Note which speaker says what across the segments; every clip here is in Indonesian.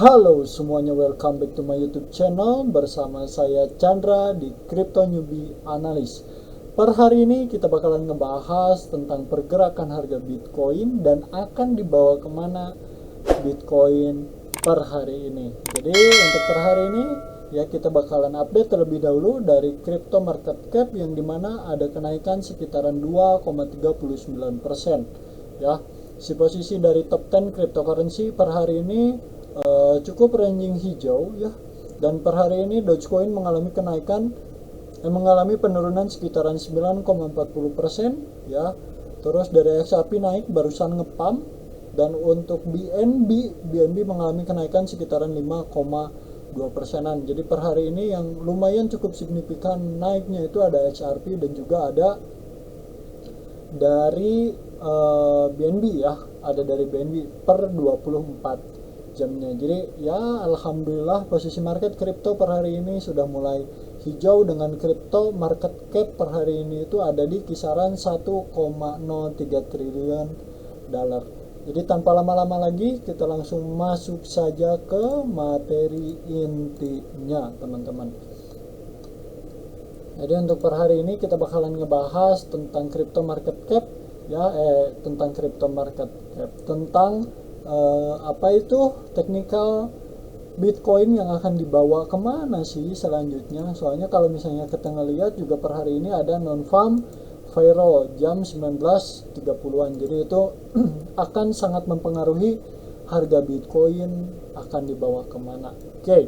Speaker 1: Halo semuanya, welcome back to my YouTube channel bersama saya Chandra di Crypto Newbie Analyst. Per hari ini kita bakalan ngebahas tentang pergerakan harga Bitcoin dan akan dibawa kemana Bitcoin per hari ini. Jadi untuk per hari ini ya kita bakalan update terlebih dahulu dari crypto market cap yang dimana ada kenaikan sekitaran 2,39% ya. Si posisi dari top 10 cryptocurrency per hari ini cukup ranging hijau ya, dan per hari ini Dogecoin mengalami kenaikan mengalami penurunan sekitaran 9,40% ya. Terus dari XRP naik barusan ngepump, dan untuk BNB mengalami kenaikan sekitaran 5,2%. Jadi per hari ini yang lumayan cukup signifikan naiknya itu ada XRP dan juga ada dari BNB ya, ada dari BNB per 24 jamnya. Jadi ya alhamdulillah posisi market kripto per hari ini sudah mulai hijau dengan kripto market cap per hari ini itu ada di kisaran 1,03 triliun dolar. Jadi tanpa lama-lama lagi kita langsung masuk saja ke materi intinya teman-teman. Jadi untuk per hari ini kita bakalan ngebahas tentang crypto market cap ya, tentang crypto market cap, tentang apa itu technical Bitcoin yang akan dibawa kemana sih selanjutnya. Soalnya kalau misalnya kita ngelihat juga per hari ini ada non-farm payroll jam 19.30-an, jadi itu akan sangat mempengaruhi harga Bitcoin akan dibawa kemana. Oke.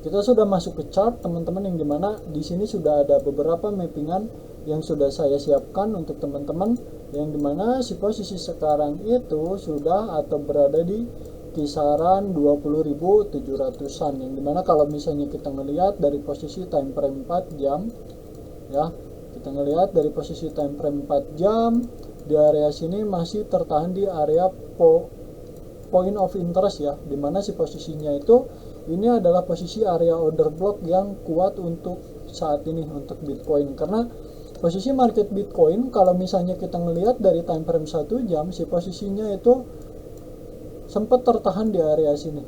Speaker 1: Kita sudah masuk ke chart teman-teman, yang dimana di sini sudah ada beberapa mappingan yang sudah saya siapkan untuk teman-teman, yang dimana si posisi sekarang itu sudah atau berada di kisaran 20.700-an, yang dimana kalau misalnya kita ngelihat dari posisi time frame 4 jam ya, kita ngelihat dari posisi time frame 4 jam di area sini masih tertahan di area point of interest ya, dimana si posisinya itu ini adalah posisi area order block yang kuat untuk saat ini untuk Bitcoin. Karena posisi market Bitcoin kalau misalnya kita ngelihat dari time frame 1 jam, si posisinya itu sempat tertahan di area sini.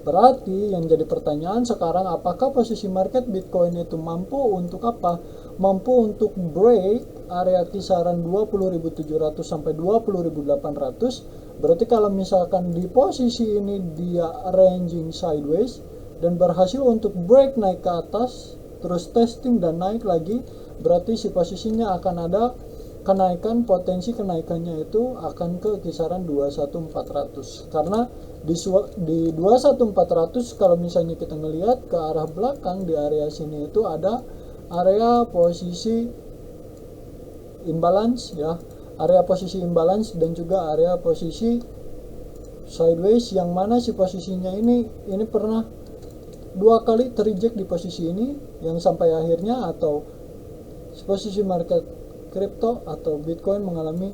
Speaker 1: Berarti yang jadi pertanyaan sekarang, apakah posisi market Bitcoin itu mampu untuk apa? Mampu untuk break area kisaran 20.700 sampai 20.800. Berarti kalau misalkan di posisi ini dia ranging sideways dan berhasil untuk break naik ke atas, terus testing dan naik lagi, berarti si posisinya akan ada kenaikan, potensi kenaikannya itu akan ke kisaran 21.400. Karena di 21.400 kalau misalnya kita ngelihat ke arah belakang di area sini itu ada area posisi imbalance ya, area posisi imbalance dan juga area posisi sideways, yang mana si posisinya ini pernah 2 kali terreject di posisi ini, yang sampai akhirnya atau posisi market kripto atau Bitcoin mengalami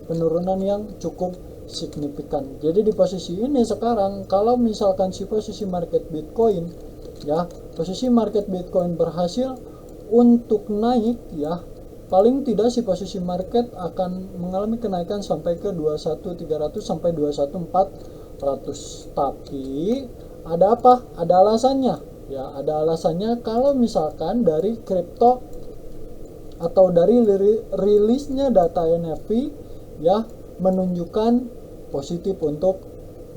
Speaker 1: penurunan yang cukup signifikan. Jadi di posisi ini sekarang kalau misalkan si posisi market Bitcoin ya, posisi market Bitcoin berhasil untuk naik ya, paling tidak si posisi market akan mengalami kenaikan sampai ke 21.300 sampai 21.400. Tapi ada apa? Ada alasannya ya, ada alasannya. Kalau misalkan dari kripto atau dari rilisnya data NFT ya menunjukkan positif untuk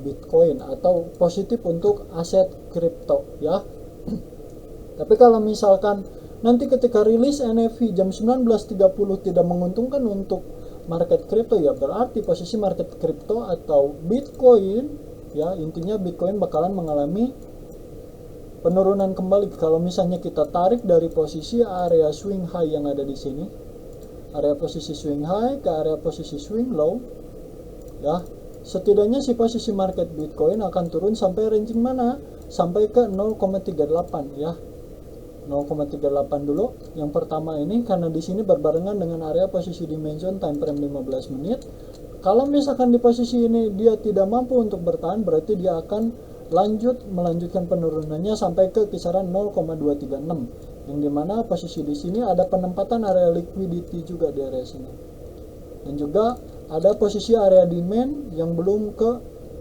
Speaker 1: Bitcoin atau positif untuk aset kripto ya. Tapi kalau misalkan nanti ketika rilis NFT jam 19.30 tidak menguntungkan untuk market kripto ya, berarti posisi market kripto atau Bitcoin ya, intinya Bitcoin bakalan mengalami penurunan kembali. Kalau misalnya kita tarik dari posisi area swing high yang ada di sini, area posisi swing high ke area posisi swing low ya, setidaknya si posisi market Bitcoin akan turun sampai ranging mana? Sampai ke 0,38 ya. 0,38 dulu yang pertama ini, karena di sini berbarengan dengan area posisi dimension time frame 15 menit. Kalau misalkan di posisi ini dia tidak mampu untuk bertahan, berarti dia akan melanjutkan penurunannya sampai ke kisaran 0,236, yang dimana posisi di sini ada penempatan area liquidity juga di area sini, dan juga ada posisi area demand yang belum ke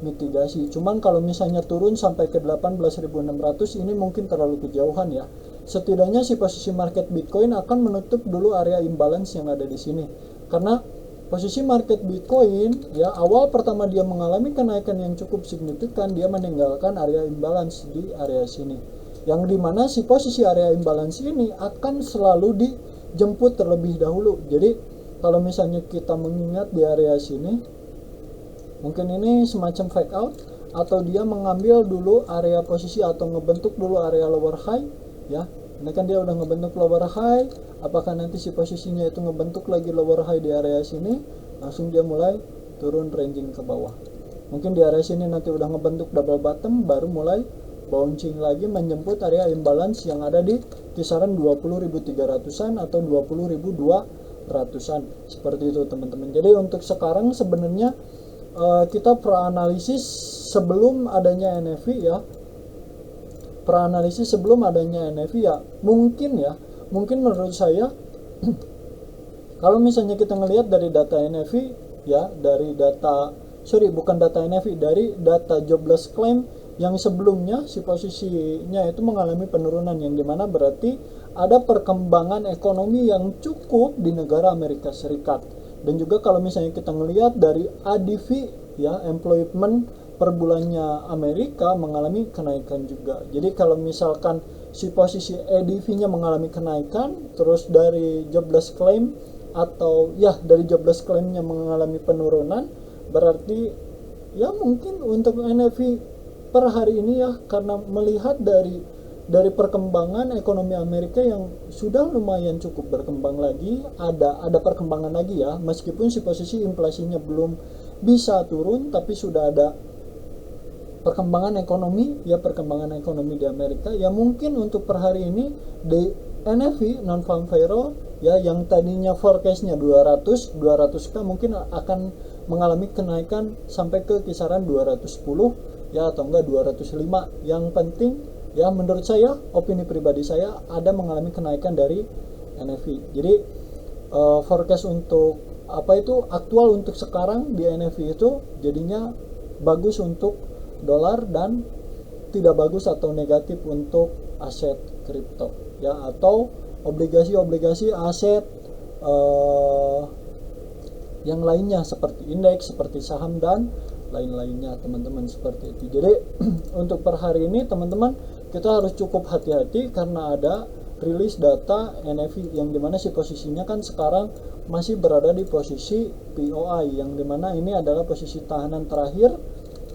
Speaker 1: mitigasi. Cuman kalau misalnya turun sampai ke 18.600 ini mungkin terlalu kejauhan ya. Setidaknya si posisi market Bitcoin akan menutup dulu area imbalance yang ada di sini. Karena posisi market Bitcoin ya, awal pertama dia mengalami kenaikan yang cukup signifikan, dia meninggalkan area imbalance di area sini. Yang dimana si posisi area imbalance ini akan selalu dijemput terlebih dahulu. Jadi kalau misalnya kita mengingat di area sini, mungkin ini semacam fake out, atau dia mengambil dulu area posisi atau ngebentuk dulu area lower high ya. Ini kan dia udah ngebentuk lower high, apakah nanti si posisinya itu ngebentuk lagi lower high di area sini, langsung dia mulai turun ranging ke bawah. Mungkin di area sini nanti udah ngebentuk double bottom, baru mulai bouncing lagi menjemput area imbalance yang ada di kisaran 20.300-an atau 20.200-an. Seperti itu teman-teman. Jadi untuk sekarang sebenarnya kita peranalisis sebelum adanya NFP ya, peranalisis sebelum adanya NFP ya, mungkin menurut saya kalau misalnya kita ngelihat dari data NFP ya, dari data dari data jobless claim yang sebelumnya si posisinya itu mengalami penurunan, yang dimana berarti ada perkembangan ekonomi yang cukup di negara Amerika Serikat. Dan juga kalau misalnya kita ngelihat dari ADV ya, employment per bulannya Amerika mengalami kenaikan juga. Jadi kalau misalkan si posisi ADV-nya mengalami kenaikan, terus dari jobless claim atau ya dari jobless claim-nya mengalami penurunan, berarti ya mungkin untuk NFP per hari ini ya, karena melihat dari perkembangan ekonomi Amerika yang sudah lumayan cukup berkembang lagi, ada perkembangan lagi ya, meskipun si posisi inflasinya belum bisa turun, tapi sudah ada perkembangan ekonomi di Amerika ya. Mungkin untuk per hari ini di NFP non farm payroll ya, yang tadinya forecastnya 200k mungkin akan mengalami kenaikan sampai ke kisaran 210 ya, atau enggak 205. Yang penting ya, menurut saya, opini pribadi saya, ada mengalami kenaikan dari NFP. Jadi forecast untuk aktual untuk sekarang di NFP itu jadinya bagus untuk dolar dan tidak bagus atau negatif untuk aset kripto ya, atau obligasi aset yang lainnya seperti indeks, seperti saham dan lain-lainnya teman-teman, seperti itu. Jadi untuk per hari ini teman-teman, kita harus cukup hati-hati karena ada rilis data NFP yang dimana si posisinya kan sekarang masih berada di posisi POI, yang dimana ini adalah posisi tahanan terakhir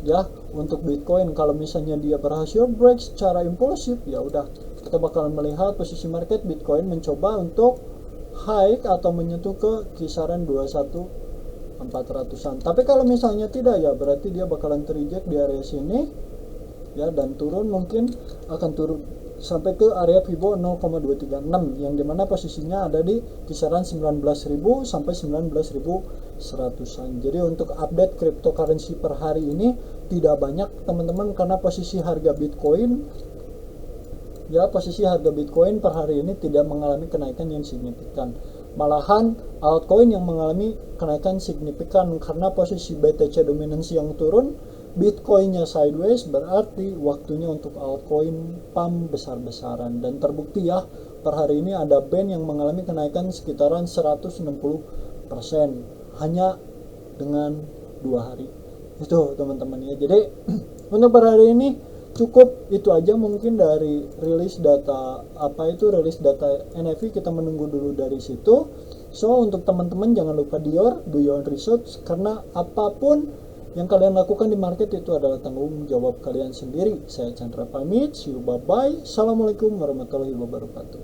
Speaker 1: ya untuk Bitcoin. Kalau misalnya dia berhasil break secara impulsif, ya udah kita bakal melihat posisi market Bitcoin mencoba untuk high atau menyentuh ke kisaran 21.400-an. Tapi kalau misalnya tidak, ya berarti dia bakalan terreject di area sini ya, dan turun mungkin akan turun sampai ke area Fibo 0,236, yang dimana posisinya ada di kisaran 19.000 sampai 19.100-an. Jadi untuk update cryptocurrency per hari ini tidak banyak teman-teman, karena posisi harga Bitcoin per hari ini tidak mengalami kenaikan yang signifikan. Malahan altcoin yang mengalami kenaikan signifikan karena posisi BTC dominansi yang turun, Bitcoinnya sideways, berarti waktunya untuk altcoin pump besar-besaran. Dan terbukti ya, per hari ini ada band yang mengalami kenaikan sekitaran 160% hanya dengan 2 hari. Itu teman-teman ya. Jadi untuk per hari ini cukup itu aja mungkin dari rilis data NFP. Kita menunggu dulu dari situ. So untuk teman-teman jangan lupa do your research, karena apapun yang kalian lakukan di market itu adalah tanggung jawab kalian sendiri. Saya Chandra pamit, see you, bye bye. Assalamualaikum warahmatullahi wabarakatuh.